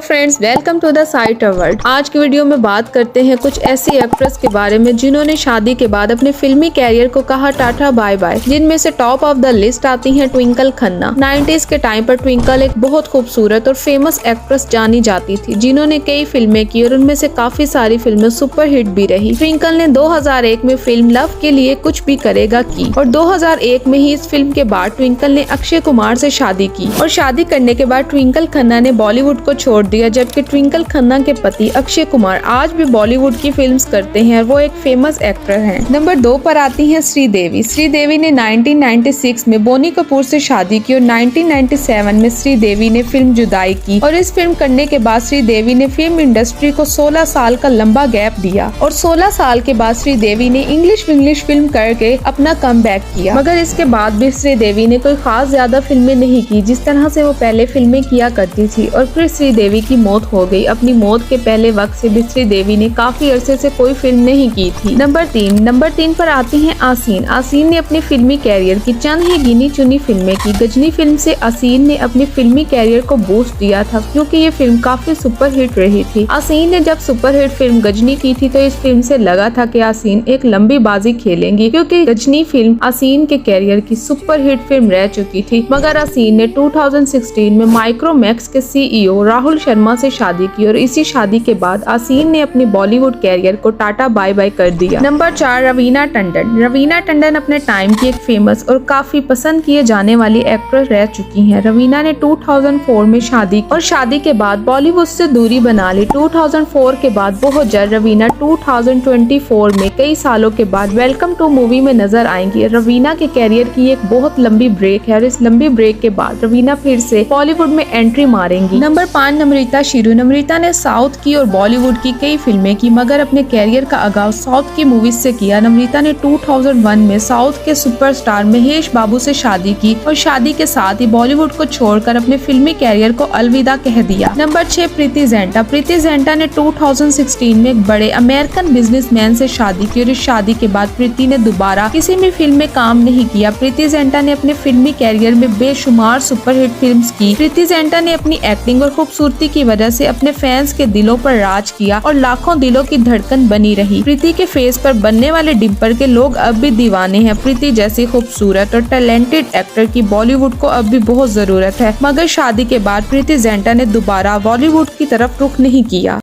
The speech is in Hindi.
Friends, welcome to the site world. आज की वीडियो में बात करते हैं कुछ ऐसी एक्ट्रेस के बारे में जिन्होंने शादी के बाद अपने फिल्मी कैरियर को कहा टाटा बाय बाय। जिनमें से टॉप ऑफ द लिस्ट आती हैं ट्विंकल खन्ना। 90s के टाइम पर ट्विंकल एक बहुत खूबसूरत और फेमस एक्ट्रेस जानी जाती थी, जिन्होंने कई फिल्में की और उनमें से काफी सारी फिल्में सुपर हिट भी रही। ट्विंकल ने 2001 में फिल्म लव के लिए कुछ भी करेगा की और 2001 में ही इस फिल्म के बाद ट्विंकल ने अक्षय कुमार से शादी की और शादी करने के बाद ट्विंकल खन्ना ने बॉलीवुड को छोड़ दिया, जबकि ट्विंकल खन्ना के पति अक्षय कुमार आज भी बॉलीवुड की फिल्म्स करते हैं और वो एक फेमस एक्टर हैं। नंबर 2 पर आती हैं श्रीदेवी। श्रीदेवी ने 1996 में बोनी कपूर से शादी की और 1997 में श्रीदेवी ने फिल्म जुदाई की और इस फिल्म करने के बाद श्रीदेवी ने फिल्म इंडस्ट्री को 16 साल का लंबा गैप दिया और 16 साल के बाद श्रीदेवी ने इंग्लिश फिल्म करके अपना कमबैक किया। मगर इसके बाद भी श्रीदेवी ने कोई खास ज्यादा फिल्में नहीं की जिस तरह से वो पहले फिल्में किया करती थी और फिर श्रीदेवी की मौत हो गई। अपनी मौत के पहले वक्त से भी श्रीदेवी ने काफी अरसे से कोई फिल्म नहीं की थी। नंबर 3 पर आती हैं आसीन। आसीन ने अपने फिल्मी कैरियर की चंद ही गिनी चुनी फिल्में की। गजनी फिल्म से आसीन ने अपने फिल्मी कैरियर को बूस्ट दिया था क्योंकि ये फिल्म काफी सुपर हिट रही थी। आसीन ने जब सुपर हिट फिल्म गजनी की थी तो इस फिल्म से लगा था कि आसीन एक लंबी बाजी खेलेंगी क्योंकि गजनी फिल्म आसीन के कैरियर की सुपर हिट फिल्म रह चुकी थी। मगर आसीन ने 2016 में माइक्रोमैक्स के सीईओ राहुल शर्मा से शादी की और इसी शादी के बाद आसीन ने अपने बॉलीवुड कैरियर को टाटा बाय बाय कर दिया। नंबर 4 रवीना टंडन। रवीना टंडन अपने टाइम की एक फेमस और काफी पसंद किए जाने वाली एक्ट्रेस रह चुकी हैं। रवीना ने 2004 में शादी और शादी के बाद बॉलीवुड से दूरी बना ली। 2004 के बाद बहुत जल्द रवीना 2024 में कई सालों के बाद वेलकम टू मूवी में नजर आएंगी। रवीना के कैरियर की एक बहुत लंबी ब्रेक है और इस लंबी ब्रेक के बाद रवीना फिर से बॉलीवुड में एंट्री मारेंगी। नंबर 5 नम्रता शिरू। नम्रता ने साउथ की और बॉलीवुड की कई फिल्में की मगर अपने कैरियर का आगाज साउथ की मूवीज से किया। नम्रता ने 2001 में साउथ के सुपरस्टार महेश बाबू से शादी की और शादी के साथ ही बॉलीवुड को छोड़कर अपने फिल्मी कैरियर को अलविदा कह दिया। नंबर 6 प्रीति जिंटा। प्रीति जिंटा ने 2016 में एक बड़े अमेरिकन बिजनेसमैन से शादी की और इस शादी के बाद प्रीति ने दोबारा किसी भी फिल्म में काम नहीं किया। प्रीति जिंटा ने अपने फिल्मी कैरियर में बेशुमार सुपरहिट फिल्म्स की। प्रीति जिंटा ने अपनी एक्टिंग और खूबसूरती की वजह से अपने फैंस के दिलों पर राज किया और लाखों दिलों की धड़कन बनी रही। प्रीति के फेस पर बनने वाले डिम्पल के लोग अब भी दीवाने हैं। प्रीति जैसी खूबसूरत और टैलेंटेड एक्टर की बॉलीवुड को अब भी बहुत जरूरत है, मगर शादी के बाद प्रीति जिंटा ने दोबारा बॉलीवुड की तरफ रुख नहीं किया।